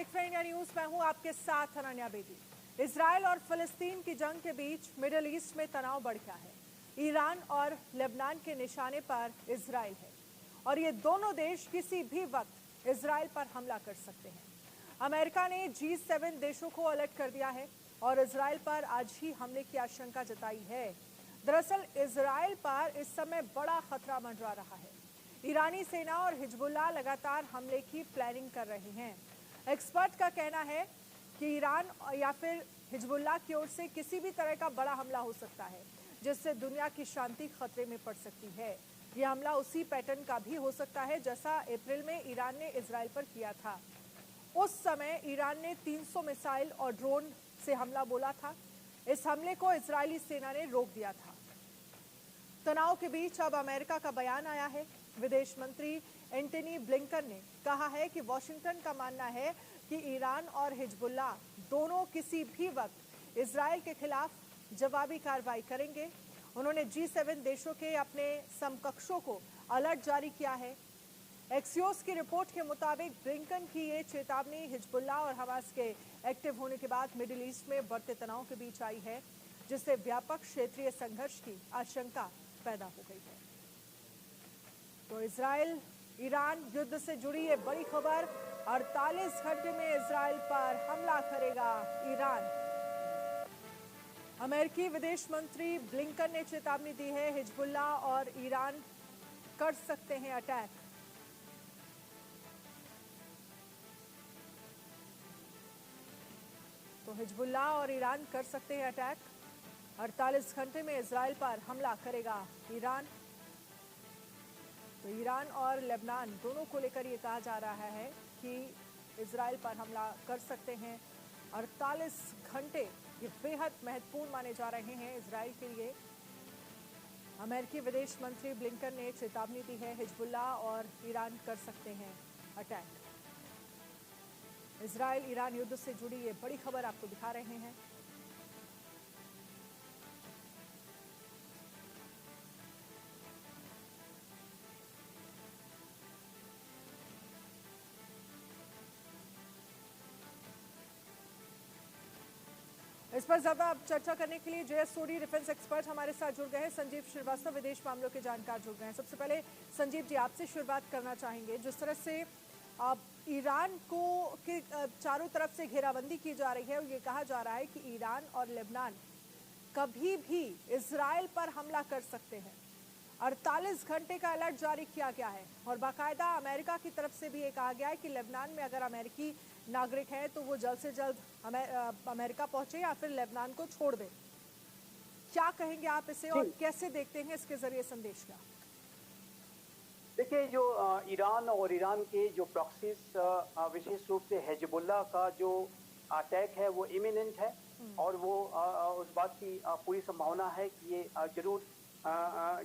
देख रहे हैं इंडिया न्यूज। मैं हूं आपके साथ अनन्या बेदी। इजराइल और फिलिस्तीन की जंग के बीच मिडिल ईस्ट में तनाव बढ़ गया है। ईरान और लेबनान के निशाने पर इजराइल है और ये दोनों देश किसी भी वक्त इजराइल पर हमला कर सकते हैं। अमेरिका ने G7 देशों को अलर्ट कर दिया है और इजराइल पर आज ही हमले की आशंका जताई है। दरअसल इजराइल पर इस समय बड़ा खतरा मंडरा रहा है। ईरानी सेना और हिजबुल्लाह लगातार हमले की प्लानिंग कर रहे हैं। एक्सपर्ट का कहना है कि ईरान या फिर हिजबुल्लाह की ओर से किसी भी तरह का बड़ा हमला हो सकता है, जिससे दुनिया की शांति खतरे में पड़ सकती है। यह हमला उसी पैटर्न का भी हो सकता है जैसा अप्रैल में ईरान ने इजराइल पर किया था। उस समय ईरान ने 300 मिसाइल और ड्रोन से हमला बोला था। इस हमले को इजरायली सेना ने रोक दिया था। तनाव के बीच अब अमेरिका का बयान आया है। विदेश मंत्री एंटनी ब्लिंकन ने कहा है कि वॉशिंगटन का मानना है कि ईरान और हिजबुल्लाह दोनों किसी भी वक्त इजराइल के खिलाफ जवाबी कार्रवाई करेंगे। उन्होंने G7 देशों के अपने समकक्षों को अलर्ट जारी किया है। एक्सियोस की रिपोर्ट के मुताबिक ब्लिंकन की ये चेतावनी हिजबुल्लाह और हमास के एक्टिव होने के बाद मिडिल ईस्ट में बढ़ते तनाव के बीच आई है, जिससे व्यापक क्षेत्रीय संघर्ष की आशंका पैदा हो गई है। तो इजराइल ईरान युद्ध से जुड़ी ये बड़ी खबर। 48 घंटे में इजराइल पर हमला करेगा ईरान। अमेरिकी विदेश मंत्री ब्लिंकन ने चेतावनी दी है, हिजबुल्लाह और ईरान कर सकते हैं अटैक। तो हिजबुल्लाह और ईरान कर सकते हैं अटैक। 48 घंटे में इजराइल पर हमला करेगा ईरान। तो ईरान और लेबनान दोनों को लेकर ये कहा जा रहा है कि इजराइल पर हमला कर सकते हैं। 48 घंटे ये बेहद महत्वपूर्ण माने जा रहे हैं इजराइल के लिए। अमेरिकी विदेश मंत्री ब्लिंकन ने चेतावनी दी है, हिजबुल्लाह और ईरान कर सकते हैं अटैक। इजराइल ईरान युद्ध से जुड़ी ये बड़ी खबर आपको दिखा रहे हैं। इस पर ज्यादा चर्चा करने के लिए JS सोडी डिफेंस एक्सपर्ट हमारे साथ जुड़ गए हैं। संजीव श्रीवास्तव विदेश मामलों के जानकार जुड़ गए हैं। सबसे पहले संजीव जी, आपसे शुरुआत करना चाहेंगे। जिस तरह से ईरान को के चारों तरफ से घेराबंदी की जा रही है और ये कहा जा रहा है कि ईरान और लेबनान कभी भी इजराइल पर हमला कर सकते हैं। 48 घंटे का अलर्ट जारी किया गया है और बाकायदा अमेरिका की तरफ से भी ये कहा गया है कि लेबनान में अगर अमेरिकी नागरिक हैं तो वो जल्द से जल्द अमेरिका पहुंचे या फिर लेबनान को छोड़ दें। क्या कहेंगे आप इसे और कैसे देखते हैं इसके जरिए संदेश का? देखिए, जो ईरान और ईरान के जो प्रॉक्सीज, विशेष रूप से हिजबुल्लाह का जो अटैक है वो इमिनेंट है और वो उस बात की पूरी संभावना है कि ये जरूर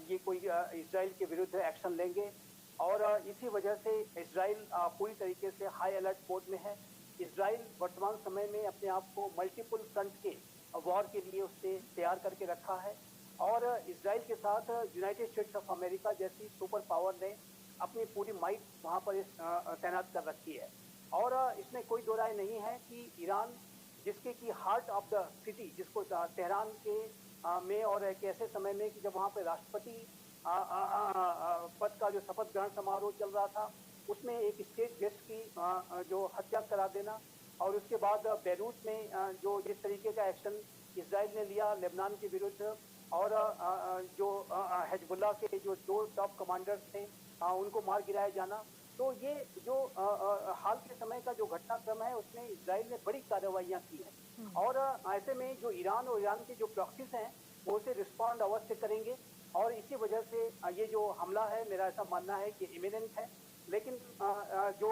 ये कोई इजराइल के विरुद्ध एक्शन लेंगे और इसी वजह से इजराइल पूरी तरीके से हाई अलर्ट मोड में है। इजराइल वर्तमान समय में अपने आप को मल्टीपल फ्रंट के वॉर के लिए उससे तैयार करके रखा है और इजराइल के साथ यूनाइटेड स्टेट्स ऑफ अमेरिका जैसी सुपर पावर ने अपनी पूरी माइट वहाँ पर तैनात कर रखी है और इसमें कोई दो राय नहीं है कि ईरान, जिसके की हार्ट ऑफ द सिटी, जिसको तेहरान के में और एक ऐसे समय में कि जब वहाँ पे राष्ट्रपति पद का जो शपथ ग्रहण समारोह चल रहा था, उसमें एक स्टेट गेस्ट की जो हत्या करा देना और उसके बाद बेरूत में जो जिस तरीके का एक्शन इजराइल ने लिया लेबनान के विरुद्ध और जो हिजबुल्लाह के जो 2 टॉप कमांडर्स थे उनको मार गिराया जाना, तो ये जो हाल के समय का जो घटनाक्रम है उसमें इजराइल ने बड़ी कार्रवाइयाँ की हैं और ऐसे में जो ईरान और ईरान के जो प्रॉक्सीज हैं वो उसे रिस्पॉन्ड अवश्य करेंगे और इसी वजह से ये जो हमला है, मेरा ऐसा मानना है कि इमिनेंट है। लेकिन जो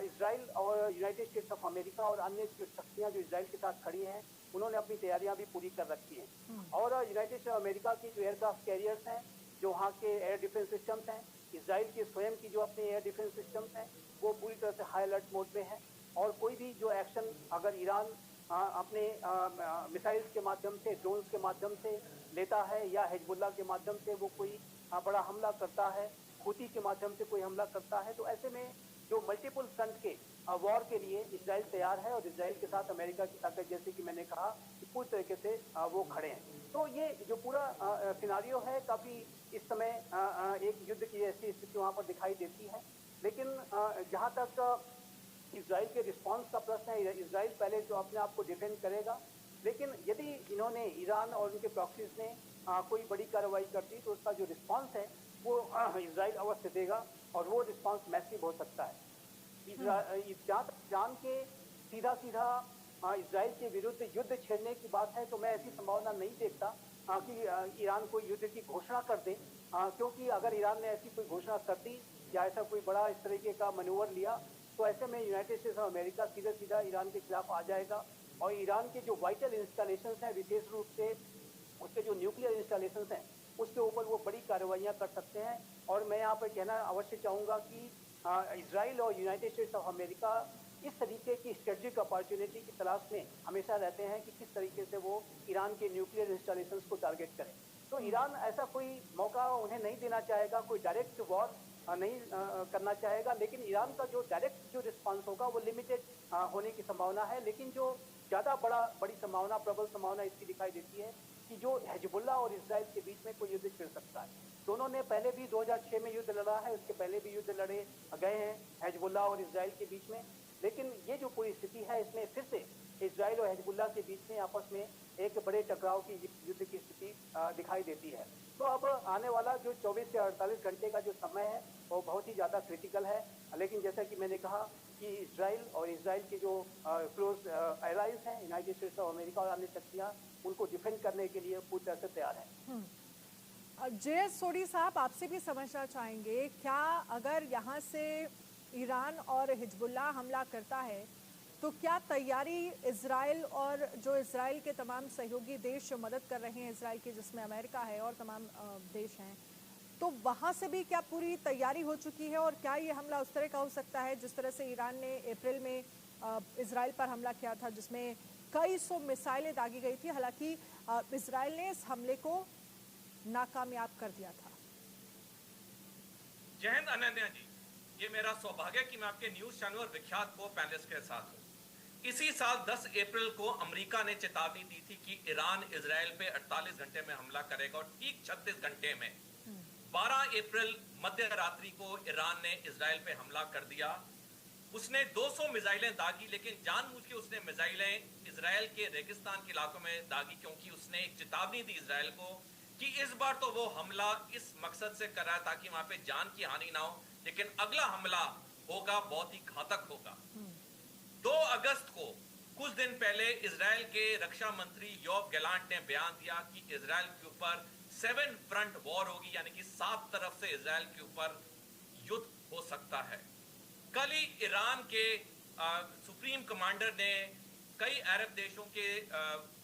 इजराइल और यूनाइटेड स्टेट्स ऑफ अमेरिका और अन्य जो शक्तियाँ जो इजराइल के साथ खड़ी हैं, उन्होंने अपनी तैयारियां भी पूरी कर रखी हैं और यूनाइटेड स्टेट्स ऑफ अमेरिका की जो एयरक्राफ्ट कैरियर्स हैं, जो वहाँ के एयर डिफेंस सिस्टम्स हैं, इजराइल के स्वयं की जो अपने एयर डिफेंस सिस्टम्स हैं, वो पूरी तरह से हाई अलर्ट मोड में है और कोई भी जो एक्शन अगर ईरान अपने मिसाइल्स के माध्यम से, ड्रोन्स के माध्यम से लेता है या हिजबुल्लाह के माध्यम से वो कोई बड़ा हमला करता है, हुती के माध्यम से कोई हमला करता है, तो ऐसे में जो मल्टीपल फ्रंट के वॉर के लिए इसराइल तैयार है और इसराइल के साथ अमेरिका की ताकत, जैसे कि मैंने कहा, कि पूरी तरीके से वो खड़े हैं। तो ये जो पूरा सिनारियो है, काफ़ी इस समय एक युद्ध की ऐसी स्थिति वहाँ पर दिखाई देती है। लेकिन जहाँ तक इसराइल के रिस्पांस का प्रश्न है, इसराइल पहले जो अपने आप को डिफेंड करेगा, लेकिन यदि इन्होंने, ईरान और उनके प्रॉक्सीज ने कोई बड़ी कार्रवाई कर दी तो उसका जो रिस्पांस है वो इसराइल अवश्य देगा और वो रिस्पांस मैसिव हो सकता है। जहाँ तक ईरान के सीधा सीधा इसराइल के विरुद्ध युद्ध छेड़ने की बात है, तो मैं ऐसी संभावना नहीं देखता कि ईरान कोई युद्ध की घोषणा कर दे, क्योंकि अगर ईरान ने ऐसी कोई घोषणा कर दी या ऐसा कोई बड़ा इस तरीके का मनूवर लिया, तो ऐसे में यूनाइटेड स्टेट्स ऑफ अमेरिका सीधा सीधा ईरान के खिलाफ आ जाएगा और ईरान के जो वाइटल इंस्टॉलेशंस हैं, विशेष रूप से उसके जो न्यूक्लियर इंस्टॉलेशंस हैं, उसके ऊपर वो बड़ी कार्रवाइयाँ कर सकते हैं। और मैं यहाँ पर कहना अवश्य चाहूँगा कि इसराइल और यूनाइटेड स्टेट्स ऑफ अमेरिका इस तरीके की स्ट्रेटेजिक अपॉर्चुनिटी की तलाश में हमेशा रहते हैं कि किस तरीके से वो ईरान के न्यूक्लियर इंस्टॉलेशंस को टारगेट करें। तो ईरान ऐसा कोई मौका उन्हें नहीं देना चाहेगा, कोई डायरेक्ट वॉर नहीं करना चाहेगा, लेकिन ईरान का जो डायरेक्ट जो रिस्पांस होगा वो लिमिटेड होने की संभावना है। लेकिन जो ज़्यादा बड़ी संभावना, प्रबल संभावना इसकी दिखाई देती है कि जो हिजबुल्लाह और इसराइल के बीच में कोई युद्ध छिड़ सकता है। दोनों ने पहले भी 2006 में युद्ध लड़ा है, उसके पहले भी युद्ध लड़े गए हैं हिजबुल्लाह और इसराइल के बीच में। लेकिन ये जो पूरी स्थिति है, इसमें फिर से इसराइल और हिजबुल्लाह के बीच में आपस में एक बड़े टकराव की, युद्ध की स्थिति दिखाई देती है। तो अब आने वाला जो 24 से 48 घंटे का जो समय है वो बहुत ही ज़्यादा क्रिटिकल है। लेकिन जैसा कि मैंने कहा कि इसराइल के जो क्लोज एलाइज हैं, यूनाइटेड स्टेट्स ऑफ अमेरिका और अन्य शक्तियाँ, उनको डिफेंड करने के लिए पूरी तरह से तैयार हैं। जे.एस. सोडी साहब, आपसे भी समझना चाहेंगे, क्या अगर यहाँ से ईरान और हिजबुल्लाह हमला करता है तो क्या तैयारी इजराइल और जो इजराइल के तमाम सहयोगी देश जो मदद कर रहे हैं इजराइल की, जिसमें अमेरिका है और तमाम देश हैं, तो वहाँ से भी क्या पूरी तैयारी हो चुकी है? और क्या ये हमला उस तरह का हो सकता है जिस तरह से ईरान ने अप्रैल में इजराइल पर हमला किया था, जिसमें कई सौ मिसाइलें दागी गई थी? हालांकि इजराइल ने इस हमले को नाकामयाब कर दिया था। जय हिंद अनन्या जी, ये मेरा सौभाग्य है कि मैं आपके न्यूज चैनल और विख्यात को पैनलिस्ट के साथ हूँ। इसी साल 10 अप्रैल को अमेरिका ने चेतावनी दी थी कि ईरान इजराइल पे 48 घंटे में हमला करेगा और ठीक 36 घंटे में 12 अप्रैल मध्य रात्रि को ईरान ने इजराइल पे हमला कर दिया। उसने 200 मिसाइलें दागी, लेकिन जानबूझ के उसने मिसाइलें इजराइल के रेगिस्तान के इलाकों में दागी, क्योंकि उसने एक चेतावनी दी इजराइल को कि इस बार तो वो हमला इस मकसद से कर रहा है ताकि वहां पे जान की हानि ना हो, लेकिन अगला हमला होगा बहुत ही घातक होगा। 2 अगस्त को कुछ दिन पहले इजराइल के रक्षा मंत्री योव गैलांट ने बयान दिया कि इजराइल के ऊपर 7 फ्रंट वॉर होगी, यानी कि 7 तरफ से इजराइल के ऊपर युद्ध हो सकता है। कल ही ईरान के सुप्रीम कमांडर ने कई अरब देशों के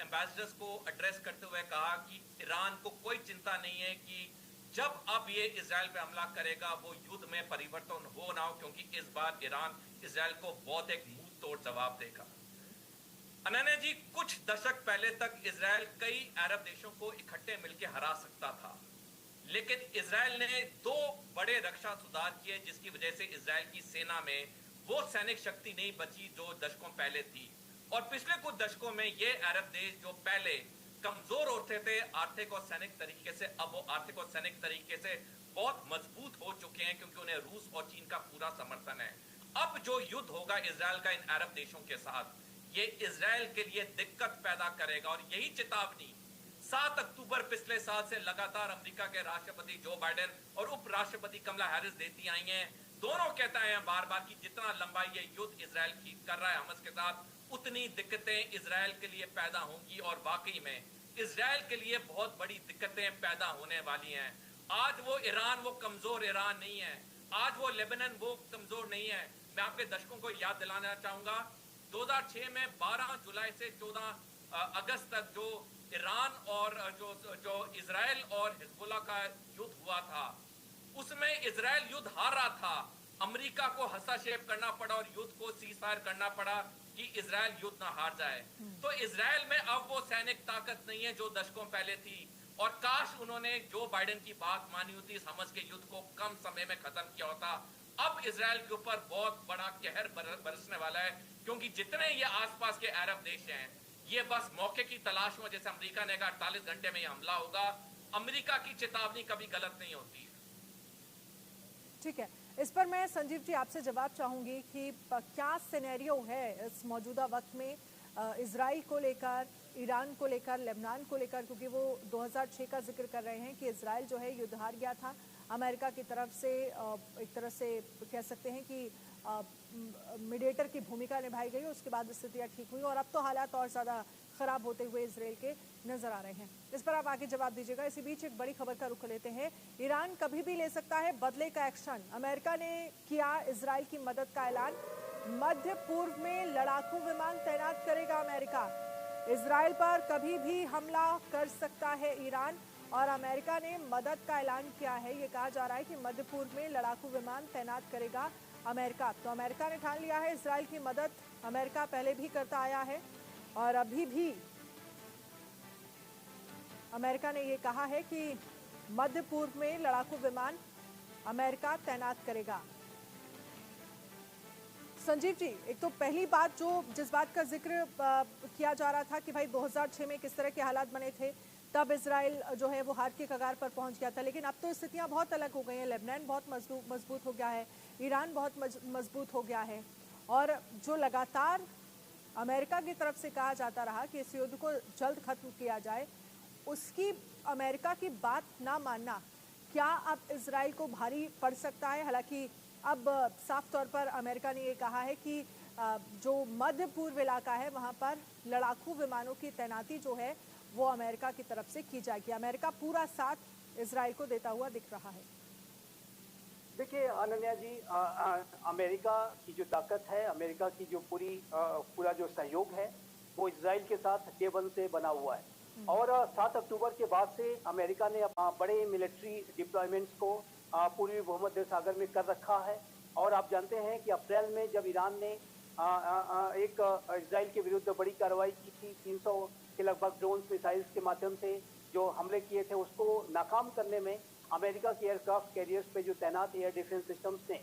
एम्बेसडर्स को एड्रेस करते हुए कहा कि ईरान को कोई चिंता नहीं है कि जब अब ये इजराइल पे हमला करेगा वो युद्ध में परिवर्तन हो ना हो, क्योंकि इस बार ईरान इजराइल को बहुत एक मुंह तोड़ जवाब देगा। अनन्या जी, कुछ दशक पहले तक इजराइल कई अरब देशों को इकट्ठे मिलकर हरा सकता था, लेकिन इजराइल ने 2 बड़े रक्षा सुधार किए जिसकी वजह से इजराइल की सेना में वो सैनिक शक्ति नहीं बची जो दशकों पहले थी। और पिछले कुछ दशकों में ये अरब देश जो पहले कमजोर होते थे आर्थिक और सैनिक तरीके से, अब वो आर्थिक और सैनिक तरीके से बहुत मजबूत हो चुके हैं, क्योंकि उन्हें रूस और चीन का पूरा समर्थन है। अब जो युद्ध होगा इजराइल का इन अरब देशों के साथ, ये इजराइल के लिए दिक्कत पैदा करेगा। और यही चेतावनी 7 अक्टूबर पिछले साल से लगातार अमेरिका के राष्ट्रपति जो बाइडेन और उपराष्ट्रपति कमला हैरिस देती आई हैं। दोनों कहता है बार बार कि जितना लंबा ये युद्ध इजराइल की कर रहा है हमास के साथ, उतनी दिक्कतें इजराइल के लिए पैदा होंगी। और वाकई में इजराइल के लिए बहुत बड़ी दिक्कतें पैदा होने वाली हैं। आज वो ईरान, वो कमजोर ईरान नहीं है, आज वो लेबनान वो कमजोर नहीं है। मैं आपके दर्शकों को याद दिलाना चाहूंगा, 2006 में 12 जुलाई से 14 अगस्त तक जो ईरान और जो इजराइल और हिजबुल्लाह का युद्ध हुआ था, उसमें इजराइल युद्ध हार रहा था। अमेरिका को हस्तक्षेप करना पड़ा और युद्ध को सीज फायर करना पड़ा कि इजराइल युद्ध ना हार जाए। तो इजराइल में अब वो सैनिक ताकत नहीं है जो दशकों पहले थी। और काश उन्होंने जो बाइडेन की बात मानी होती, इस हमस के युद्ध को कम समय में खत्म किया होता। अब इजराइल के ऊपर बहुत बड़ा कहर बरसने वाला है, क्योंकि जितने ये आसपास के अरब देश हैं, ये बस मौके की तलाश में, जैसे अमेरिका ने कहा 48 घंटे में ये हमला होगा। अमेरिका की चेतावनी कभी गलत नहीं होती है। ठीक है, इस पर मैं संजीव जी आपसे जवाब चाहूंगी कि क्या सिनेरियो है इस मौजूदा वक्त में इजराइल को लेकर, ईरान को लेकर, लेबनान को लेकर, क्योंकि वो 2006 का जिक्र कर रहे हैं कि इजराइल जो है युद्ध हार गया था, अमेरिका की तरफ से एक तरह से कह सकते हैं कि मीडिएटर की भूमिका निभाई गई, उसके बाद स्थितियाँ ठीक हुई और अब तो हालात और ज़्यादा खराब होते हुए इजराइल के नजर आ रहे हैं। इस पर आप आगे जवाब दीजिएगा। इसी बीच एक बड़ी खबर का रुख लेते हैं। ईरान कभी भी ले सकता है बदले का एक्शन। अमेरिका ने किया इजराइल की मदद का ऐलान। मध्य पूर्व में लड़ाकू विमान तैनात करेगा अमेरिका। इजराइल पर कभी भी हमला कर सकता है ईरान और अमेरिका ने मदद का ऐलान किया है। ये कहा जा रहा है कि मध्य पूर्व में लड़ाकू विमान तैनात करेगा अमेरिका। तो अमेरिका ने ठान लिया है इजराइल की मदद। अमेरिका पहले भी करता आया है और अभी भी अमेरिका ने ये कहा है कि मध्य पूर्व में लड़ाकू विमान अमेरिका तैनात करेगा। संजीव जी, एक तो पहली बात जिस बात का जिक्र किया जा रहा था कि भाई 2006 में किस तरह के हालात बने थे, तब इजराइल जो है वो हार के कगार पर पहुंच गया था, लेकिन अब तो स्थितियां बहुत अलग हो गई हैं। लेबनान बहुत मजबूत हो गया है, ईरान बहुत मजबूत हो गया है और जो लगातार अमेरिका की तरफ से कहा जाता रहा कि इस युद्ध को जल्द खत्म किया जाए, उसकी अमेरिका की बात ना मानना क्या अब इजराइल को भारी पड़ सकता है? हालांकि अब साफ तौर पर अमेरिका ने ये कहा है कि जो मध्य पूर्व इलाका है वहां पर लड़ाकू विमानों की तैनाती जो है वो अमेरिका की तरफ से की जाएगी। अमेरिका पूरा साथ इजराइल को देता हुआ दिख रहा है। देखिए अनन्या जी, अमेरिका की जो ताकत है, अमेरिका की जो पूरा जो सहयोग है वो इजराइल के साथ डे वन से बना हुआ है और 7 अक्टूबर के बाद से अमेरिका ने बड़े मिलिट्री डिप्लॉयमेंट्स को पूर्वी भूमध्य सागर में कर रखा है। और आप जानते हैं कि अप्रैल में जब ईरान ने एक इजराइल के विरुद्ध बड़ी कार्रवाई की थी, 300 के लगभग ड्रोन मिसाइल्स के माध्यम से जो हमले किए थे, उसको नाकाम करने में अमेरिका के एयरक्राफ्ट कैरियर्स पे जो तैनात एयर डिफेंस सिस्टम्स ने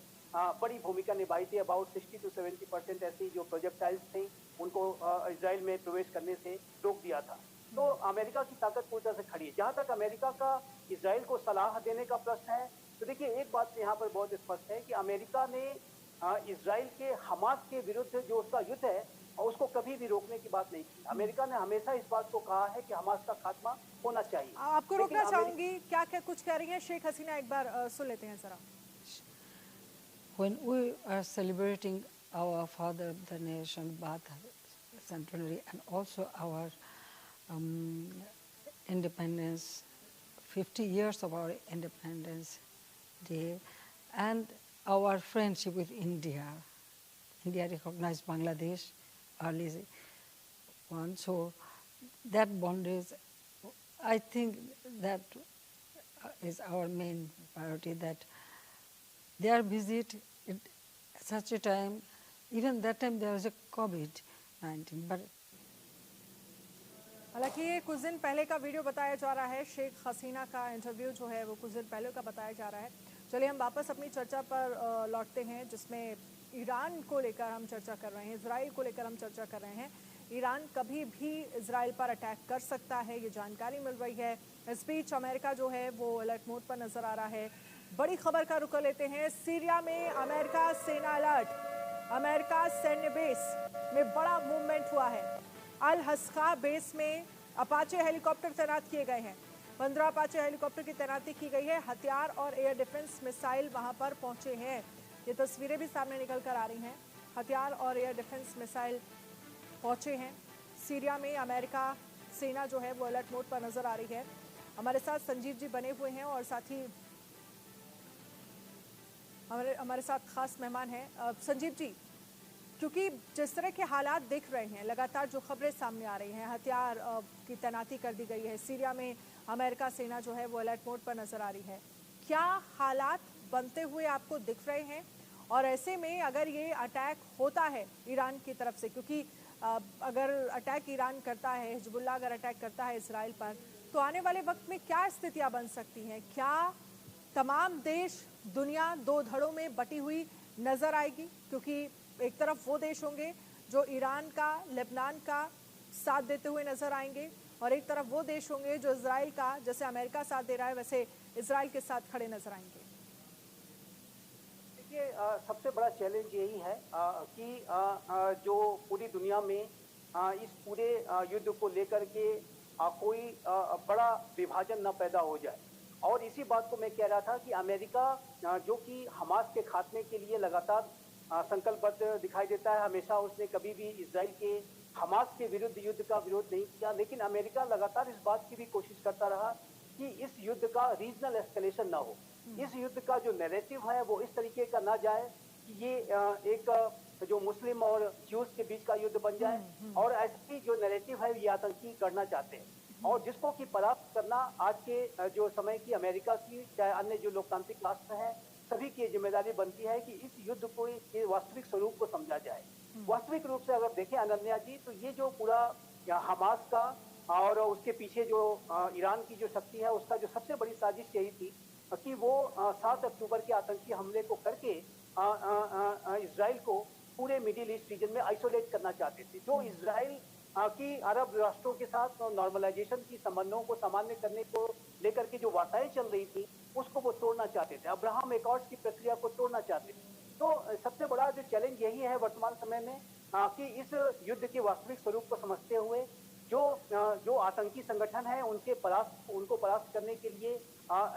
बड़ी भूमिका निभाई थी। अबाउट 60 to 70% ऐसी जो प्रोजेक्टाइल्स थे उनको इजराइल में प्रवेश करने से रोक दिया था। तो अमेरिका की ताकत पूरी तरह से खड़ी है। जहां तक अमेरिका का इजराइल को सलाह देने का प्रश्न है, तो देखिए एक बात यहाँ पर बहुत स्पष्ट है कि अमेरिका ने इजराइल के हमास के विरुद्ध जो उसका युद्ध है उसको कभी भी रोकने की बात नहीं की। अमेरिका ने हमेशा इस बात को कहा है कि हमास का खात्मा होना चाहिए। आपको रोकना चाहूंगी, क्या क्या कुछ कह रही हैं शेख हसीना, एक बार सुन लेते हैं जरा। When we are celebrating our father of the nation, Baath centenary, and also our independence, 50 years of our independence day, and our friendship with India. India recognized Bangladesh early on, so that bondage, I think that is our main priority, that their visit at such a time, even that time there was a COVID-19, but हालांकि ये कुछ दिन पहले का video बताया जा रहा है। शेख हसीना का इंटरव्यू जो है वो कुछ दिन पहले का बताया जा रहा है। चलिए हम वापस अपनी चर्चा पर लौटते हैं, जिसमें ईरान को लेकर हम चर्चा कर रहे हैं, इजराइल को लेकर हम चर्चा कर रहे हैं। ईरान कभी भी इजराइल पर अटैक कर सकता है, ये जानकारी मिल रही है। इस बीच अमेरिका जो है वो अलर्ट मोड पर नजर आ रहा है। बड़ी खबर का रुख लेते हैं। सीरिया में अमेरिका सेना अलर्ट। अमेरिका सैन्य बेस में बड़ा मूवमेंट हुआ है। अल हस्का बेस में अपाचे हेलीकॉप्टर तैनात किए गए हैं। 15 अपाचे हेलीकॉप्टर की तैनाती की गई है। हथियार और एयर डिफेंस मिसाइल वहां पर पहुंचे हैं। ये तस्वीरें भी सामने निकल कर आ रही हैं। हथियार और एयर डिफेंस मिसाइल पहुंचे हैं। सीरिया में अमेरिका सेना जो है वो अलर्ट मोड पर नजर आ रही है। हमारे साथ संजीव जी बने हुए हैं और साथ ही हमारे साथ खास मेहमान हैं। संजीव जी, क्योंकि जिस तरह के हालात दिख रहे हैं, लगातार जो खबरें सामने आ रही हैं, हथियार की तैनाती कर दी गई है, सीरिया में अमेरिका सेना जो है वो अलर्ट मोड पर नजर आ रही है, क्या हालात बनते हुए आपको दिख रहे हैं? और ऐसे में अगर ये अटैक होता है ईरान की तरफ से, क्योंकि अगर अटैक ईरान करता है, हिजबुल्लाह अगर अटैक करता है इसराइल पर, तो आने वाले वक्त में क्या स्थितियां बन सकती हैं? क्या तमाम देश दुनिया दो धड़ों में बटी हुई नजर आएगी, क्योंकि एक तरफ वो देश होंगे जो ईरान का, लेबनान का साथ देते हुए नजर आएंगे, और एक तरफ वो देश होंगे जो इजराइल का, जैसे अमेरिका साथ दे रहा है वैसे इजराइल के साथ खड़े नजर आएंगे। देखिए, सबसे बड़ा चैलेंज यही है कि जो पूरी दुनिया में इस पूरे युद्ध को लेकर के कोई बड़ा विभाजन न पैदा हो जाए। और इसी बात को मैं कह रहा था कि अमेरिका जो कि हमास के खात्मे के लिए लगातार संकल्पबद्ध दिखाई देता है, हमेशा उसने कभी भी इजराइल के हमास के विरुद्ध युद्ध का विरोध नहीं किया, लेकिन अमेरिका लगातार इस बात की भी कोशिश करता रहा कि इस युद्ध का रीजनल एस्केलेशन ना हो, इस युद्ध का जो नैरेटिव है वो इस तरीके का ना जाए कि ये एक जो मुस्लिम और ज्यूज के बीच का युद्ध बन जाए, और ऐसी जो नैरेटिव है ये आतंकी करना चाहते हैं, और जिसको कि परास्त करना आज के जो समय की अमेरिका की, चाहे अन्य जो लोकतांत्रिक राष्ट्र हैं, सभी की जिम्मेदारी बनती है कि इस युद्ध को के वास्तविक स्वरूप को समझा जाए। वास्तविक रूप से अगर देखें अनन्या जी, तो ये जो पूरा हमास का और उसके पीछे जो ईरान की जो शक्ति है, उसका जो सबसे बड़ी साजिश यही थी कि वो 7 अक्टूबर के आतंकी हमले को करके इजराइल को पूरे मिडिल ईस्ट रीजन में आइसोलेट करना चाहते थे। जो इजराइल की अरब राष्ट्रों के साथ नॉर्मलाइजेशन की संबंधों को सामान्य करने को लेकर के जो वार्ताएं चल रही थी, उसको वो तोड़ना चाहते थे, अब्राहम एकॉर्ड्स की प्रक्रिया को तोड़ना चाहते थे। तो सबसे बड़ा जो चैलेंज यही है वर्तमान समय में कि इस युद्ध के वास्तविक स्वरूप को समझते हुए जो आतंकी संगठन है उनको परास्त करने के लिए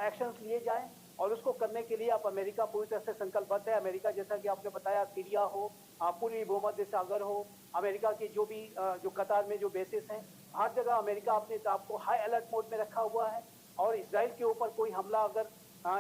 एक्शंस लिए जाएं, और उसको करने के लिए आप अमेरिका पूरी तरह से संकल्पबद्ध है। अमेरिका, जैसा कि आपने बताया, सीरिया हो, पूर्वी भूमध्य सागर हो, अमेरिका के जो भी जो कतार में जो बेसिस हैं, हर जगह अमेरिका अपने आप को हाई अलर्ट मोड में रखा हुआ है। और इजराइल के ऊपर कोई हमला अगर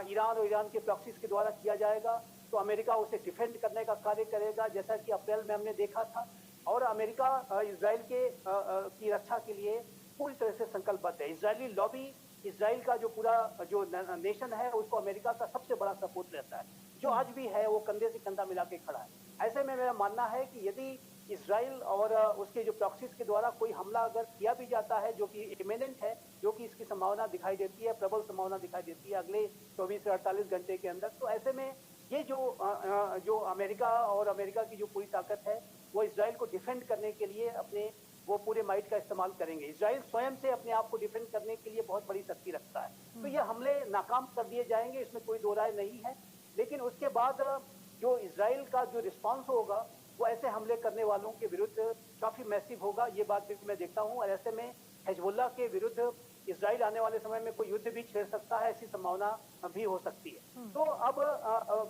ईरान और ईरान के प्रॉक्सीज के द्वारा किया जाएगा तो अमेरिका उसे डिफेंड करने का कार्य करेगा, जैसा कि अप्रैल में हमने देखा था। और अमेरिका इजराइल के की रक्षा के लिए पूरी तरह से संकल्पबद्ध है। इजरायली लॉबी, इजराइल का जो पूरा जो नेशन है, उसको अमेरिका का सबसे बड़ा सपोर्ट रहता है, जो आज भी है वो कंधे से कंधा मिला के खड़ा है। ऐसे में मेरा मानना है कि यदि इजराइल और उसके जो प्रॉक्सीज के द्वारा कोई हमला अगर किया भी जाता है, जो कि इमिनेंट है, जो कि इसकी संभावना दिखाई देती है, प्रबल संभावना दिखाई देती है अगले 24 से 48 घंटे के अंदर, तो ऐसे में ये जो अमेरिका और अमेरिका की जो पूरी ताकत है वो इजराइल को डिफेंड करने के लिए अपने वो पूरे माइट का इस्तेमाल करेंगे। इजराइल स्वयं से अपने आप को डिफेंड करने के लिए बहुत बड़ी शक्ति रखता है। तो ये हमले नाकाम कर दिए जाएंगे, इसमें कोई दो राय नहीं है। लेकिन उसके बाद जो इजराइल का जो रिस्पांस होगा वो ऐसे हमले करने वालों के विरुद्ध काफी मैसिव होगा, ये बात भी मैं देखता हूँ। और ऐसे में हिजबुल्लाह के विरुद्ध इजराइल आने वाले समय में कोई युद्ध भी छेड़ सकता है, ऐसी संभावना भी हो सकती है। तो अब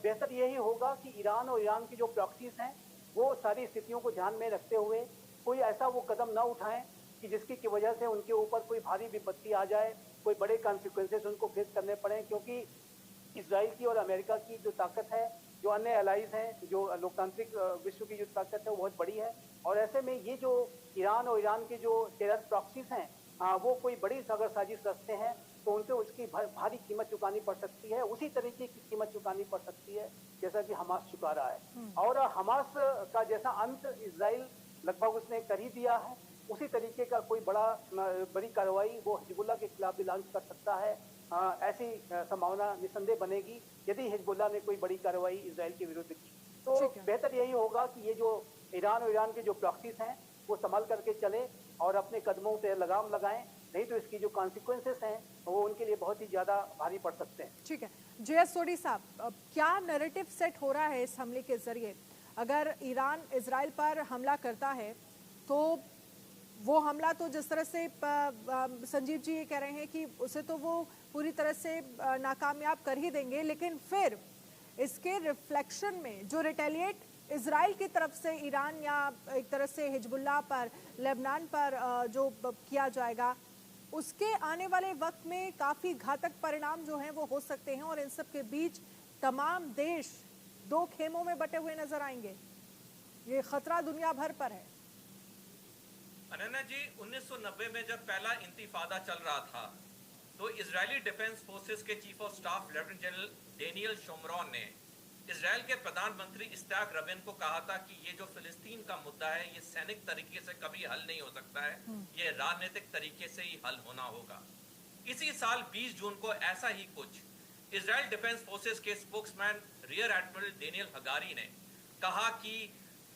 बेहतर यही होगा कि ईरान और ईरान की जो प्रॉक्सीज हैं वो सारी स्थितियों को ध्यान में रखते हुए कोई ऐसा वो कदम ना उठाएं कि जिसकी की वजह से उनके ऊपर कोई भारी विपत्ति आ जाए, कोई बड़े कॉन्सिक्वेंसेस उनको फेस करने पड़े, क्योंकि इजराइल की और अमेरिका की जो ताकत है, जो अन्य एलाइज हैं, जो लोकतांत्रिक विश्व की जो ताकत है वो बहुत बड़ी है। और ऐसे में ये जो ईरान और ईरान के जो टेरर प्रॉक्सीज हैं वो कोई बड़ी अगर साजिश रचते हैं तो उनसे उसकी भारी कीमत चुकानी पड़ सकती है, उसी तरीके की कीमत चुकानी पड़ सकती है जैसा कि हमास चुका रहा है। और हमास का जैसा अंत इजराइल लगभग उसने कर ही दिया है, उसी तरीके का कोई बड़ी कार्रवाई वो हिजबुल्लाह के खिलाफ भी लॉन्च कर सकता है। ऐसी संभावना निसंदेह बनेगी यदि हिजबुल्लाह ने कोई बड़ी कार्रवाई इजराइल के विरुद्ध की। तो बेहतर यही होगा कि ये जो ईरान और ईरान के जो प्रॉक्सीज हैं वो संभाल करके चले और अपने कदमों पे लगाम लगाएं, नहीं तो इसकी जो कॉन्सिक्वेंसेस हैं वो उनके लिए बहुत ही ज्यादा भारी पड़ सकते हैं। ठीक है, जे.एस. सोडी साहब, क्या नैरेटिव सेट हो रहा है इस हमले के जरिए? अगर ईरान इजराइल पर हमला करता है तो वो हमला तो जिस तरह से संजीव जी ये कह रहे हैं कि उसे तो वो पूरी तरह से नाकामयाब कर ही देंगे, लेकिन फिर इसके रिफ्लेक्शन में जो रिटेलिएट इजराइल की तरफ से ईरान या एक तरह से हिजबुल्लाह पर, लेबनान पर जो किया जाएगा, उसके आने वाले वक्त में काफ़ी घातक परिणाम जो हैं वो हो सकते हैं। और इन सब के बीच तमाम देश दो खेमों में बटे हुए नजर आएंगे। ये खतरा दुनिया भर पर है। अनन्या जी, 1990 में जब पहला इंतिफादा चल रहा था तो इजरायली डिफेंस फोर्सेस के chief of staff lieutenant general Daniel Shomron ने इजरायल के प्रधानमंत्री इस्ताक रबिन को कहा था कि ये जो फिलिस्तीन का मुद्दा है ये सैनिक तरीके से कभी हल नहीं हो सकता है, ये राजनीतिक तरीके से ही हल होना होगा। इसी साल 20 जून को ऐसा ही कुछ इजराइल डिफेंस फोर्सेस के spokesman rear admiral Daniel Hagari ने कहा कि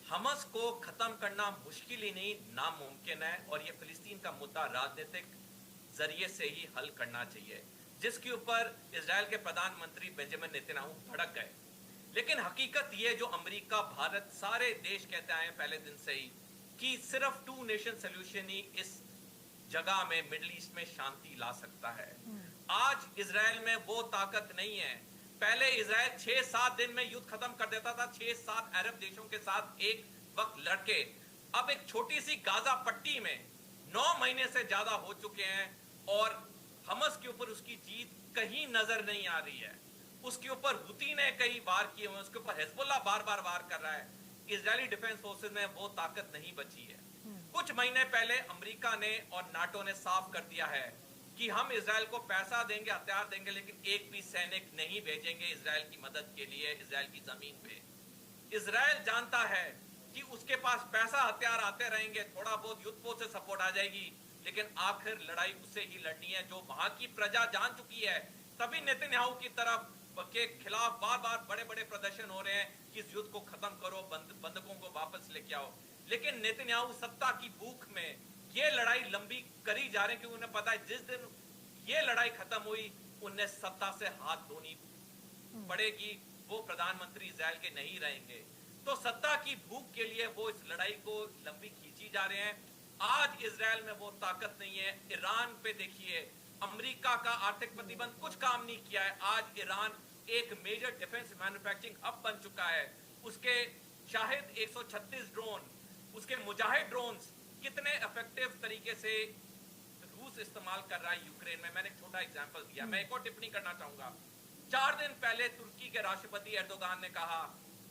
हमास को खत्म करना मुश्किल ही नहीं नामुमकिन है और ये फिलिस्तीन का मुद्दा राजनीतिक जरिए से ही हल करना चाहिए, जिसके ऊपर इजराइल के प्रधानमंत्री बेंजामिन नेतन्याहू भड़क गए। लेकिन हकीकत ये जो अमेरिका, भारत, सारे देश कहते आए पहले दिन से ही कि सिर्फ 2 नेशन सोल्यूशन ही इस जगह में, मिडिल ईस्ट में शांति ला सकता है। आज इजराइल में वो ताकत नहीं है। पहले इजराइल 6-7 दिन में युद्ध खत्म कर देता था 6-7 अरब देशों के साथ एक वक्त लड़के। अब एक छोटी सी गाजा पट्टी में 9 महीने से ज्यादा हो चुके हैं और हमास के ऊपर उसकी जीत कहीं नजर नहीं आ रही है। उसके ऊपर हुती ने कई वार किए हुए, उसके ऊपर हिजबुल्लाह बार बार वार कर रहा है। इजरायली डिफेंस फोर्सेस में वो ताकत नहीं बची है। कुछ महीने पहले अमेरिका ने और नाटो ने साफ कर दिया है कि हम इजराइल को पैसा देंगे, हथियार देंगे, लेकिन एक भी सैनिक नहीं भेजेंगे इजराइल की मदद के लिए इजराइल की जमीन पे। इजराइल जानता है कि उसके पास पैसा, हथियार आते रहेंगे, थोड़ा बहुत युद्ध फोर्स से सपोर्ट आ जाएगी, लेकिन आखिर लड़ाई उससे ही लड़नी है जो वहां की प्रजा जान चुकी है। तभी नेतन्याहू की तरफ के खिलाफ बार बार बड़े बड़े प्रदर्शन हो रहे हैं कि इस युद्ध को खत्म करो, बंधकों को वापस लेके आओ। लेकिन नेतन्याहू सत्ता की भूख में ये लड़ाई लंबी करी जा रहे हैं क्योंकि उन्हें पता है जिस दिन ये लड़ाई खत्म हुई उन्हें सत्ता से हाथ धोनी पड़ेगी, वो प्रधानमंत्री इजराइल के नहीं रहेंगे। तो सत्ता की भूख के लिए वो इस लड़ाई को लंबी खींची जा रहे हैं। आज इजराइल में वो ताकत नहीं है। ईरान पे देखिए, अमेरिका का आर्थिक प्रतिबंध कुछ काम नहीं किया है। आज ईरान एक मेजर डिफेंस मैन्युफैक्चरिंग हब बन चुका है। उसके शाहिद 136 ड्रोन, उसके मुजाहिद ड्रोन्स कितने इफेक्टिव तरीके से रूस इस्तेमाल कर रहा है यूक्रेन में। मैंने एक छोटा एग्जांपल दिया। मैं एक और टिप्पणी करना चाहूंगा। 4 दिन पहले तुर्की के राष्ट्रपति एर्दोगान ने कहा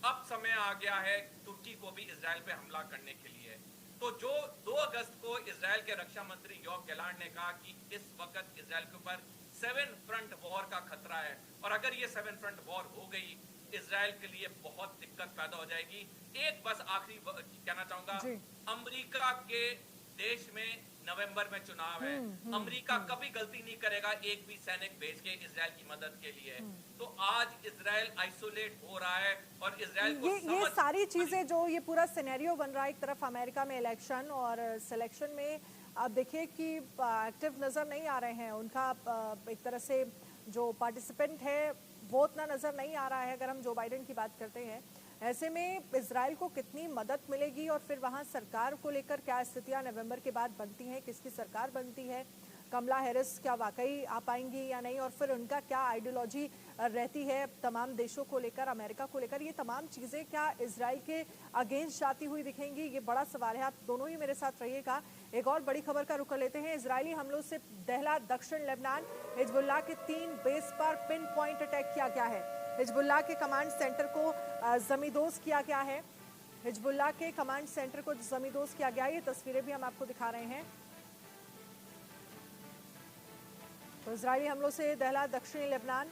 अब समय आ गया है तुर्की को भी इजराइल पे हमला करने के लिए। तो जो 2 अगस्त को इजराइल के रक्षा मंत्री योव गैलांट ने कहा कि इस वक्त इजराइल के ऊपर 7 फ्रंट वॉर का खतरा है और अगर ये 7 फ्रंट वॉर हो गई इजराइल के लिए बहुत दिक्कत पैदा हो जाएगी। एक बस आखिरी कहना चाहूंगा, अमेरिका के देश में नवंबर में चुनाव है। अमेरिका कभी गलती नहीं करेगा एक भी सैनिक भेज के इजराइल की मदद के लिए। तो आज इजराइल आइसोलेट हो रहा है और इजराइल को ये सारी चीजें जो ये पूरा सिनेरियो बन रहा है, एक तरफ अमेरिका में इलेक्शन और सिलेक्शन में आप देखिए कि एक्टिव नजर नहीं आ रहे हैं। उनका एक तरह से जो पार्टिसिपेंट है वो उतना नजर नहीं आ रहा है अगर हम जो बाइडेन की बात करते हैं। ऐसे में इजराइल को कितनी मदद मिलेगी और फिर वहां सरकार को लेकर क्या स्थितियां नवंबर के बाद बनती हैं, किसकी सरकार बनती है, कमला हैरिस क्या वाकई आ पाएंगी या नहीं, और फिर उनका क्या आइडियोलॉजी रहती है तमाम देशों को लेकर, अमेरिका को लेकर, ये तमाम चीज़ें क्या इजराइल के अगेंस्ट जाती हुई दिखेंगी, ये बड़ा सवाल है। आप दोनों ही मेरे साथ रहिएगा। एक और बड़ी खबर का रुख कर लेते हैं। इजरायली हमलों से दहला दक्षिण लेबनान। हिजबुल्लाह के 3 बेस पर पिन पॉइंट अटैक किया गया है। हिजबुल्लाह के कमांड सेंटर को जमींदोज किया गया है। हिजबुल्लाह के कमांड सेंटर को जमींदोज किया गया है। ये तस्वीरें भी हम आपको दिखा रहे हैं। तो इजरायली हमलों से दहला दक्षिणी लेबनान।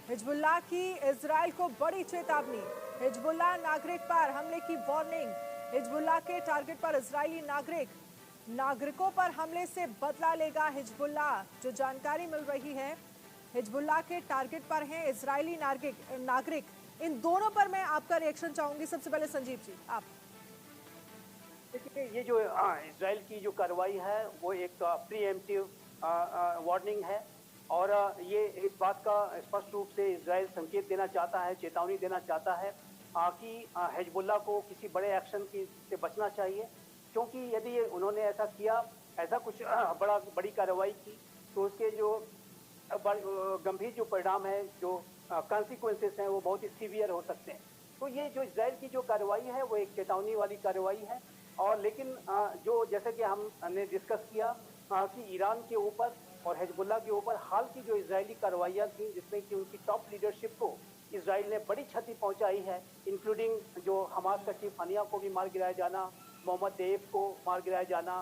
हिजबुल्लाह की इजराइल को बड़ी चेतावनी। हिजबुल्लाह नागरिक पर हमले की वार्निंग। हिजबुल्लाह के टारगेट पर इजरायली नागरिकों पर हमले से बदला लेगा हिजबुल्लाह। जो जानकारी मिल रही है, हिजबुल्लाह के टारगेट पर हैं इजरायली नागरिक। इन दोनों पर मैं आपका रिएक्शन चाहूंगी। सबसे पहले संजीव जी, आप देखिए, ये जो इजराइल की जो कार्रवाई है वो एक प्रीएम्प्टिव वार्निंग है और ये इस बात का स्पष्ट रूप से इजराइल संकेत देना चाहता है, चेतावनी देना चाहता है कि हिजबुल्लाह को किसी बड़े एक्शन से बचना चाहिए, क्योंकि यदि उन्होंने ऐसा किया, ऐसा कुछ बड़ी कार्रवाई की, तो उसके जो गंभीर जो परिणाम है, जो कॉन्सिक्वेंसेस हैं, वो बहुत ही सीवियर हो सकते हैं। तो ये जो इजराइल की जो कार्रवाई है वो एक चेतावनी वाली कार्रवाई है। और लेकिन जो जैसे कि हमने डिस्कस किया कि ईरान के ऊपर और हिजबुल्लाह के ऊपर हाल की जो इजरायली कार्रवाइयाँ थी, जिसमें कि उनकी टॉप लीडरशिप को इजराइल ने बड़ी क्षति पहुंचाई है, इंक्लूडिंग जो हमास का चीफ हनिया को भी मार गिराया जाना, मोहम्मद देव को मार गिराया जाना,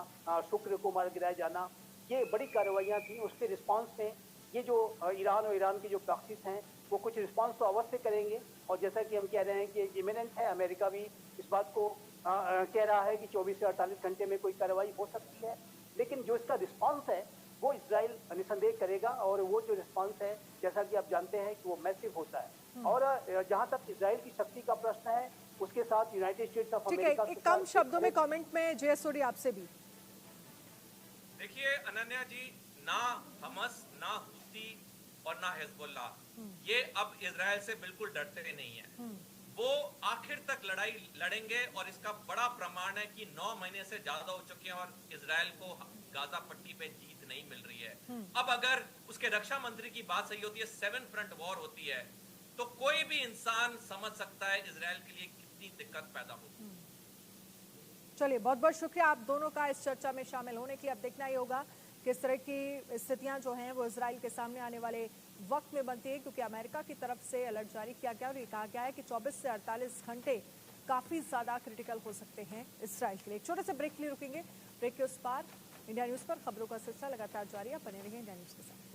शुक्र को मार गिराया जाना, ये बड़ी कार्रवाइयाँ थी। उसके रिस्पॉन्स में ये जो ईरान और ईरान की जो प्रॉक्सीज हैं वो कुछ रिस्पॉन्स तो अवश्य करेंगे। और जैसा कि हम कह रहे हैं कि इमिनेंट है, अमेरिका भी इस बात को कह रहा है कि 24 से 48 घंटे में कोई कार्रवाई हो सकती है। लेकिन जो इसका रिस्पॉन्स है वो इसराइल निसंदेह करेगा और वो जो रिस्पांस है जैसा कि आप जानते हैं कि वो मैसिव होता है। और जहां तक इसराइल की शक्ति का प्रश्न है उसके साथ यूनाइटेड स्टेट्स ऑफ ठीक है, अमेरिका एक कम शब्दों में कमेंट में जय सूरी आपसे भी। देखिए अनन्या जी, ना हमस, ना हुती और ना हिजबुल्ला ये अब इजराइल से बिल्कुल डरते नहीं है। वो आखिर तक लड़ाई लड़ेंगे और इसका बड़ा प्रमाण है कि 9 महीने से ज्यादा हो चुके हैं और इजराइल को गाजा पट्टी पे जीत नहीं मिल रही है। अब अगर उसके रक्षा मंत्री की बात सही होती है, 7 फ्रंट वॉर होती है, तो कोई भी इंसान समझ सकता है इजराइल के लिए कितनी दिक्कत पैदा होगी। चलिए, बहुत बहुत शुक्रिया आप दोनों का इस चर्चा में शामिल होने के लिए। अब देखना ही होगा किस तरह की स्थितियां जो हैं वो इजराइल के सामने आने वाले वक्त में बनती है, क्योंकि अमेरिका की तरफ से अलर्ट जारी किया गया और ये कहा गया है कि 24 से 48 घंटे काफी ज्यादा क्रिटिकल हो सकते हैं इजराइल के लिए। एक छोटे से ब्रेक के लिए रुकेंगे। ब्रेक के उस पार इंडिया न्यूज पर खबरों का सिलसिला लगातार जारी है, बने रहिए इंडिया न्यूज के साथ।